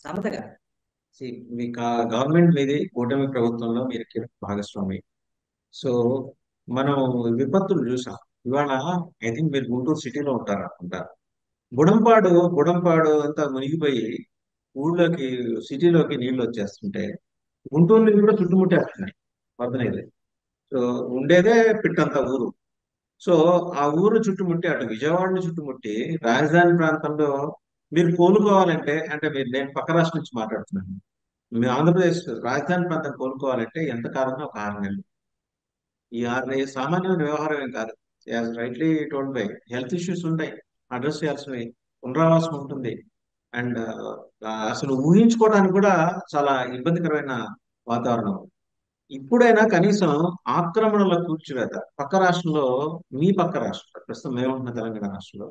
సమత గారు, మీ గవర్నమెంట్ మీది కూటమి ప్రభుత్వంలో మీరు కీలక భాగస్వామి. సో మనం విపత్తులు చూసాం. ఇవాళ ఐ థింక్ మీరు గుంటూరు సిటీలో ఉంటారు అనుకుంటారు. బుడంపాడు అంతా మునిగిపోయి ఊళ్ళోకి సిటీలోకి నీళ్లు వచ్చేస్తుంటే గుంటూరుని కూడా చుట్టుముట్టేస్తున్నాయి వరద నీళ్ళు. సో ఉండేదే పిట్టంత ఊరు. సో ఆ ఊరు చుట్టుముట్టి అటు విజయవాడని చుట్టుముట్టి రాజధాని ప్రాంతంలో మీరు కోలుకోవాలంటే, అంటే మీరు, నేను పక్క రాష్ట్రం నుంచి మాట్లాడుతున్నాను. మీ ఆంధ్రప్రదేశ్ రాజధాని ప్రాంతం కోలుకోవాలంటే ఎంత కాలంలో ఒక 6 నెలలు. ఈ 6 నెలలు సామాన్యమైన వ్యవహారం ఏం కాదు. As rightly told by, health issues ఉంటాయి, అడ్రస్ చేయాల్సినవి, పునరావాసం ఉంటుంది. అండ్ అసలు ఊహించుకోవడానికి కూడా చాలా ఇబ్బందికరమైన వాతావరణం. ఇప్పుడైనా కనీసం ఆక్రమణల కూల్చివేత పక్క రాష్ట్రంలో, మీ పక్క రాష్ట్రం ప్రస్తుతం మేముంటున్న తెలంగాణ రాష్ట్రంలో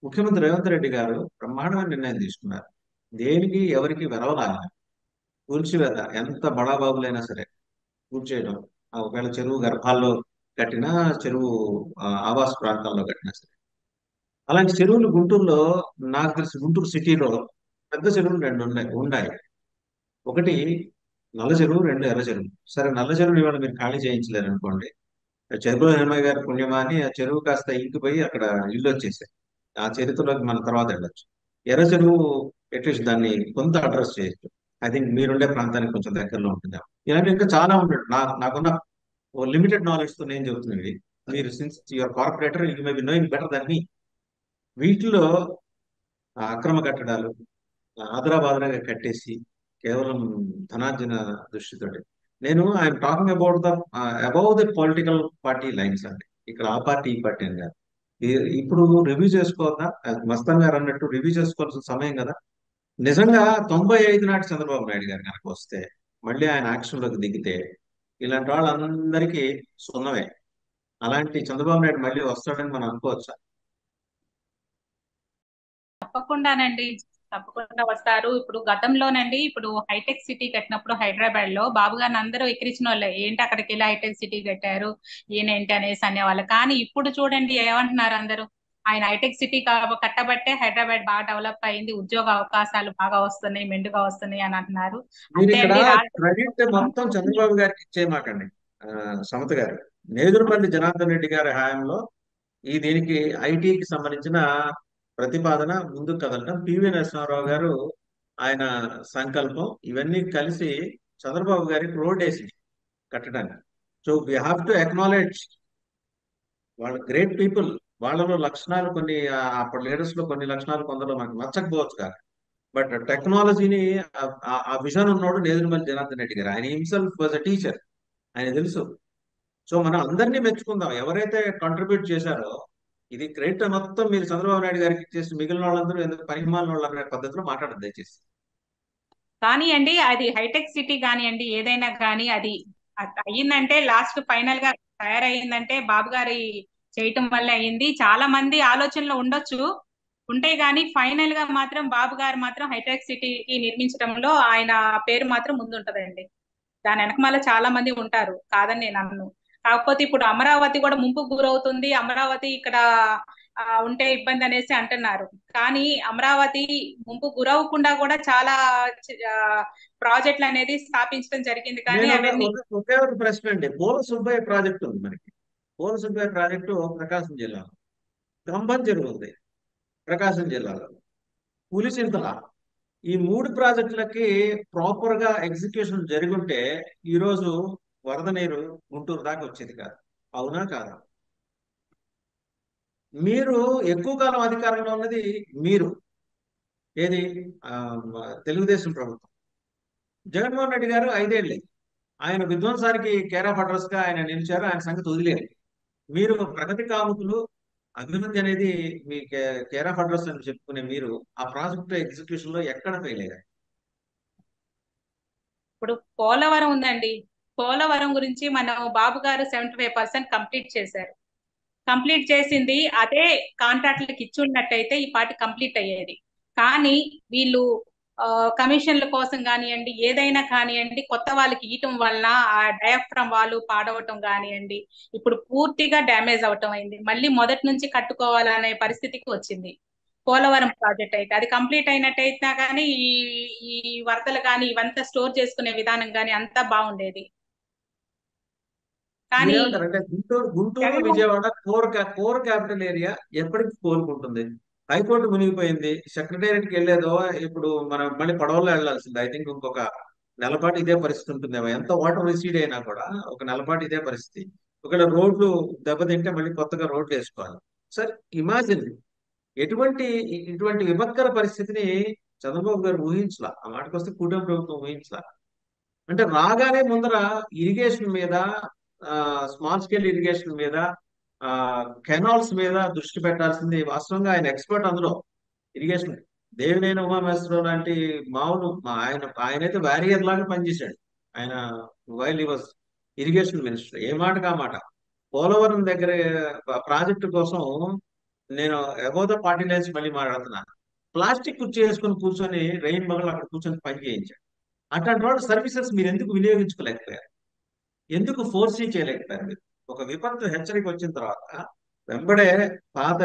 ముఖ్యమంత్రి రేవంత్ రెడ్డి గారు బ్రహ్మాండమైన నిర్ణయం తీసుకున్నారు. దేనికి ఎవరికి వెరవలాగా కూల్చివేత ఎంత బడాబాబులైనా సరే కూల్చేయడం. ఒకవేళ చెరువు గర్భాల్లో కట్టినా, చెరువు ఆవాస ప్రాంతాల్లో కట్టినా సరే. అలాంటి చెరువులు గుంటూరులో, నాకు తెలిసి గుంటూరు సిటీలో పెద్ద చెరువులు రెండు ఉన్నాయి. ఒకటి నల్ల చెరువు, రెండు ఎర్ర చెరువు. సరే, నల్ల చెరువుని ఇవాళ మీరు ఖాళీ చేయించలేరు అనుకోండి. చెరువుల హేమయ్య గారి పుణ్యమా అని ఆ చెరువు కాస్త ఇంకిపోయి అక్కడ ఇల్లు వచ్చేసాయి. ఆ చరిత్రలోకి మన తర్వాత వెళ్ళొచ్చు. ఎర్ర చెరువు అట్లీస్ట్ దాన్ని కొంత అడ్రస్ చేయొచ్చు. ఐ థింక్ మీరుండే ప్రాంతానికి కొంచెం దగ్గరలో ఉంటుంది. ఇలాంటి ఇంకా చాలా ఉంటాయి. నాకున్న ఓ లిమిటెడ్ నాలెడ్జ్ తో నేను చెబుతున్నది. మీరు since your corporator, you may be knowing better than me. వీటిలో అక్రమ కట్టడాలు ఆదరాబాదరాగా కట్టేసి కేవలం ధనార్జన దృష్టితోటి. I'm talking about above the political party lines అండి. ఇక్కడ ఆ పార్టీ ఈ పార్టీ అని కాదు. ఇప్పుడు రివ్యూ చేసుకోవద్దా? మస్తాన్ గారు అన్నట్టు రివ్యూ చేసుకోవాల్సిన సమయం కదా. నిజంగా 95 నాటి చంద్రబాబు నాయుడు గారు కనుక వస్తే, మళ్ళీ ఆయన యాక్షన్ లోకి దిగితే ఇలాంటి వాళ్ళందరికీ సున్నమే. అలాంటి చంద్రబాబు నాయుడు మళ్ళీ వస్తాడని మనం అనుకోవచ్చా? తప్పకుండానండి. తప్పకుండా వస్తారు. ఇప్పుడు గతంలోనండి, ఇప్పుడు హైటెక్ సిటీ కట్టినప్పుడు హైదరాబాద్ లో బాబు గారిని అందరూ ఎక్కిరించిన వాళ్ళే, ఏంటి అక్కడికి వెళ్ళి హైటెక్ సిటీ కట్టారు, ఈయనేంటి అనేసి అనేవాళ్ళు. కానీ ఇప్పుడు చూడండి ఏమంటున్నారు అందరూ, ఆయన హైటెక్ సిటీ కట్టబట్టే హైదరాబాద్ బాగా డెవలప్ అయింది, ఉద్యోగ అవకాశాలు బాగా వస్తున్నాయి, మెండుగా వస్తున్నాయి అని అంటున్నారు. మీరు అంతే ఇక్కడ అండి. క్రెడిట్ మొత్తం చంద్రబాబు గారికి ఇచ్చేయమాకండి. ఆ, సమత గారు, నేదురుపల్లి జనార్దన్ రెడ్డి గారి హయాంలో దీనికి ఐటీకి సంబంధించిన ప్రతిపాదన ముందుకు కదలడం, పివి నరసింహారావు గారు ఆయన సంకల్పం, ఇవన్నీ కలిసి చంద్రబాబు గారికి రోడ్ వేసి కట్టడానికి. So we have to acknowledge వాళ్ళ గ్రేట్ పీపుల్. వాళ్ళలో లక్షణాలు కొన్ని, అప్పటి లీడర్స్ లో కొన్ని లక్షణాలు కొందరు మనకు నచ్చకపోవచ్చు కాదు. బట్ టెక్నాలజీని, ఆ విజన్ ఉన్నోడు నేదురుమల్లి జనార్దన్ రెడ్డి గారు. ఆయన హిమ్సెల్ఫ్ వాజ్ అ టీచర్, ఆయన తెలుసు. సో మనం అందరినీ మెచ్చుకుందాం ఎవరైతే కాంట్రిబ్యూట్ చేశారో. ఇది క్రెడిట్ మొత్తం మీరు చంద్రబాబు నాయుడు గారికి ఇచ్చేసి మిగిలిన వాళ్ళందరూ ఎందుకు పనికిమాలిన వాళ్ళు అనే పద్ధతిలో మాట్లాడదు దయచేసి. కానీ అండి, అది హైటెక్ సిటీ కానివ్వండి, ఏదైనా కానీ అది అయ్యిందంటే, లాస్ట్ ఫైనల్ గా తయారయ్యిందంటే బాబు గారి చేయటం వల్ల అయ్యింది. చాలా మంది ఆలోచనలు ఉండొచ్చు, ఉంటాయి, కానీ ఫైనల్ గా మాత్రం బాబు గారు మాత్రం హైటెక్ సిటీకి నిర్మించడంలో ఆయన పేరు మాత్రం ముందుంటదండి. దాని వెనకమాల చాలా మంది ఉంటారు, కాదని నేను అన్ను. కాకపోతే ఇప్పుడు అమరావతి కూడా ముంపుకు గురవుతుంది, అమరావతి ఇక్కడ ఉంటే ఇబ్బంది అనేసి అంటున్నారు. కానీ అమరావతి ముంపు గురవకుండా కూడా చాలా ఆ, ప్రాజెక్టులు అనేది స్థాపించడం జరిగింది, కానీ నేను అవన్నీ. ఒకే ఒక ప్రశ్న అండి. పోల సుబ్బయ్య ప్రాజెక్ట్ ఉంది మనకి. పోల సుబ్బయ్య ప్రాజెక్టు ప్రకాశం జిల్లాలో. కంబం చెరువు ఉంది ప్రకాశం జిల్లాలో. పులిచింతల. ఈ 3 ప్రాజెక్టులకి ప్రాపర్ గా ఎగ్జిక్యూషన్ జరుగుంటే ఈ రోజు వరద నీరు గుంటూరు దాకా వచ్చేది కాదు. అవునా కాదా? మీరు ఎక్కువ కాలం అధికారంలో ఉన్నది మీరు. ఏది? ఆ, తెలుగుదేశం ప్రభుత్వం. జగన్మోహన్ రెడ్డి గారు 5 ఏళ్ళే. ఆయన విధ్వంసానికి కేర్ ఆఫ్ అడ్రస్ గా ఆయన నిలిచారు. ఆయన సంగతి వదిలేరు. మీరు ప్రగతి కాముకులు, అభివృద్ధి అనేది మీ కేర్ ఆఫ్ అడ్రస్ అని చెప్పుకునే మీరు ఆ ప్రాజెక్ట్ ఎగ్జిక్యూషన్ లో ఎక్కడ ఫెయిల్ అయ్యారు? ఇప్పుడు పోలవరం ఉందండి. పోలవరం గురించి మన బాబు గారు 75% కంప్లీట్ చేశారు. కంప్లీట్ చేసింది అదే కాంట్రాక్టులకు ఇచ్చి ఉన్నట్టయితే ఈ పాటి కంప్లీట్ అయ్యేది. కానీ వీళ్ళు కమిషన్ల కోసం కానివ్వండి, ఏదైనా కానివ్వండి, కొత్త వాళ్ళకి ఇయటం వలన ఆ డయాఫ్రమ్ వాళ్ళు పాడవటం కానివ్వండి, ఇప్పుడు పూర్తిగా డ్యామేజ్ అవటం అయింది. మళ్ళీ మొదటి నుంచి కట్టుకోవాలనే పరిస్థితికి వచ్చింది. పోలవరం ప్రాజెక్ట్ అయితే అది కంప్లీట్ అయినట్టయితే కానీ ఈ వరదలు కానీ ఇవంతా స్టోర్ చేసుకునే విధానం కానీ అంతా బాగుండేది. కానీ మీరేమంటారు అంటే Guntur Jagan Vijayawada core capital area ఎప్పటికి కోలుకుంటుంది? హైకోర్టు మునిగిపోయింది, సెక్రటేరియట్కి వెళ్ళేదో ఇప్పుడు మనం మళ్ళీ పడవల్లో వెళ్ళాల్సింది. ఐ థింక్ ఇంకొక నెలపాటు ఇదే పరిస్థితి ఉంటుందేమో. ఎంత వాటర్ రిసీడ్ అయినా కూడా ఒక నెలపాటు ఇదే పరిస్థితి. ఒకవేళ రోడ్లు దెబ్బతింటే మళ్ళీ కొత్తగా రోడ్లు వేసుకోవాలి. సార్, ఇమాజిన్ ఇటువంటి విపత్కర పరిస్థితిని చంద్రబాబు గారు ఊహించలా. ఆ మాటకొస్తే కూటమి ప్రభుత్వం ఊహించలా. అంటే రాగానే ముందర ఇరిగేషన్ మీద, స్మాల్ స్కేల్ ఇరిగేషన్ మీద, కెనాల్స్ మీద దృష్టి పెట్టాల్సింది. వాస్తవంగా ఆయన ఎక్స్పర్ట్ అందులో, ఇరిగేషన్. దేవినేని ఉమామహేశ్వరరావు లాంటి మామూలు ఆయనైతే వారియర్ లాగా పనిచేశాడు. ఆయన వైల్ వాజ్ ఇరిగేషన్ మినిస్టర్. ఏ మాటకు ఆ మాట. పోలవరం దగ్గర ప్రాజెక్టు కోసం నేను అబౌవ్ ద పార్టీ లైన్స్ మళ్ళీ మాట్లాడుతున్నాను. ప్లాస్టిక్ కుర్చీ వేసుకొని కూర్చొని రెయిన్ మగలు అక్కడ కూర్చొని పని చేయించాడు. అట్లాంటి వాళ్ళ సర్వీసెస్ మీరు ఎందుకు వినియోగించుకోలేకపోయారు? ఎందుకు ఫోర్సీ చేయలేకపోయారు మీరు? ఒక విపత్తు హెచ్చరిక వచ్చిన తర్వాత వెంబడే పాత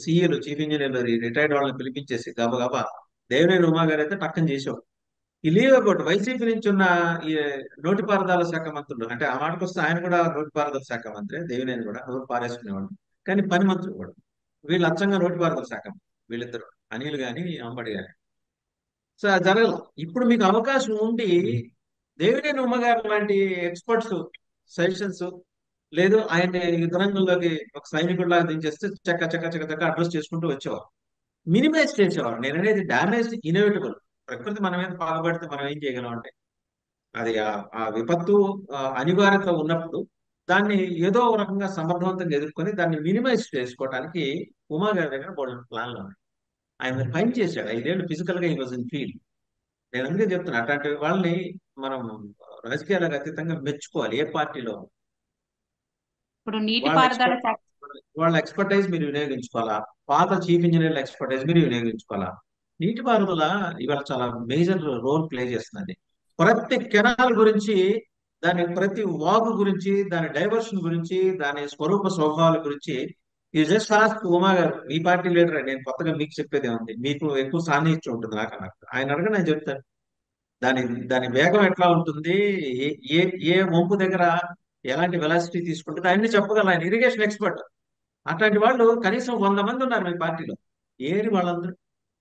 సీఈలు, చీఫ్ ఇంజనీర్లు, రిటైర్డ్ వాళ్ళని పిలిపించేసి గబగబా, దేవినేని ఉమా గారు అయితే టక్కని చేసేవాడు. ఈ లీవ్ అబౌట్ వైసీపీ నుంచి ఉన్న ఈ నోటిపారుదల శాఖ మంత్రులు, అంటే ఆ మాటకు వస్తే ఆయన కూడా నోటిపారుదల శాఖ మంత్రి, దేవినేని కూడా నోరు పారేసుకునేవాడు. కానీ పని మంత్రులు కూడా వీళ్ళు అచ్చంగా నోటిపారుదల శాఖ మంత్రి వీళ్ళిద్దరు, అనిల్ గాని అంబటి గాని. సో అది జరగదు. ఇప్పుడు మీకు అవకాశం ఉండి దేవినేని ఉమ్మగారు లాంటి ఎక్స్పర్ట్స్ సజెషన్స్, లేదు ఆయన యుద్ధరంగంలోకి ఒక సైనికుడిలాగా దించేస్తే చక్క చక్క చక్క చక్క అడ్రస్ చేసుకుంటూ వచ్చేవారు, మినిమైజ్ చేసేవారు. నేను అనేది డామేజ్ ఇన్ఎవిటబుల్. ప్రకృతి మన మీద పాల్పడితే మనం ఏం చేయగలం అంటే, అది ఆ విపత్తు అనివార్యత ఉన్నప్పుడు దాన్ని ఏదో ఒక రకంగా సమర్థవంతంగా ఎదుర్కొని దాన్ని మినిమైజ్ చేసుకోవడానికి ఉమా గారి దగ్గర బోల్డెన్ ప్లాన్లు ఉన్నాయి. ఆయన పని చేశాడు 5 ఏళ్ళు ఫిజికల్ గా ఈ వాజ్ ఇన్ ఫీల్డ్. నేను అందుకే చెప్తున్నా, అట్లాంటి వాళ్ళని మనం రాజకీయాలకు అతీతంగా మెచ్చుకోవాలి. ఏ పార్టీలో ఇప్పుడు వాళ్ళ నీటిపారుదల ఎక్స్పర్ట్ వాళ్ళ ఎక్స్పర్టైజ్ మీరు వినియోగించుకోవాలా, పాత చీఫ్ ఇంజనీర్ల ఎక్స్పర్టైజ్ మీరు వినియోగించుకోవాలా. నీటిపారుదల ఇవాళ చాలా మేజర్ రోల్ ప్లే చేస్తున్నది. ప్రతి కెనాల్ గురించి, దాని ప్రతి వాగు గురించి, దాని డైవర్షన్ గురించి, దాని స్వరూప స్వభావాల గురించి ఈ జస్ట్ ఆస్క్ ఉమా గారు. మీ పార్టీ లీడర్, నేను కొత్తగా మీకు చెప్పేది ఉంది, మీకు ఎక్కువ సాన్నిహిత్యం ఉంటుంది నాకన్నా. ఆయన అడగ నేను చెప్తాను. దాని దాని వేగం ఎట్లా ఉంటుంది, ఏ ఏ ఏ వంపు దగ్గర ఎలాంటి వెలాసిటీ తీసుకుంటుంది, అన్ని చెప్పగల ఆయన ఇరిగేషన్ ఎక్స్పర్ట్. అట్లాంటి వాళ్ళు కనీసం 100 మంది ఉన్నారు మీ పార్టీలో. ఏరి వాళ్ళందరూ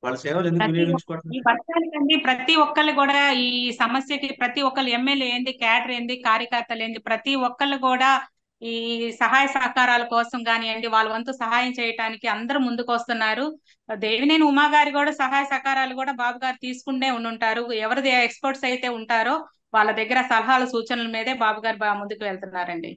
వాళ్ళ సేవలు ఎందుకు ప్రతి వినియోగించుకోవట్లేదు? ఈ వర్షానికండి ప్రతి ఒక్కళ్ళు కూడా ఈ సమస్యకి ప్రతి ఒక్కళ్ళు ఎమ్మెల్యే ఏంది, క్యాడర్ ఏంది, కార్యకర్తలు ఏంది, ప్రతి ఒక్కళ్ళు కూడా ఈ సహాయ సహకారాల కోసం కానివ్వండి, వాళ్ళ వంతు సహాయం చేయడానికి అందరూ ముందుకు వస్తున్నారు. దేవినేని ఉమా గారి కూడా సహాయ సహకారాలు కూడా బాబు గారు తీసుకుంటే ఉండుంటారు. ఎవరిది ఎక్స్పర్ట్స్ అయితే ఉంటారో వాళ్ళ దగ్గర సలహాలు సూచనల మీదే బాబు గారు ముందుకు వెళ్తున్నారండి.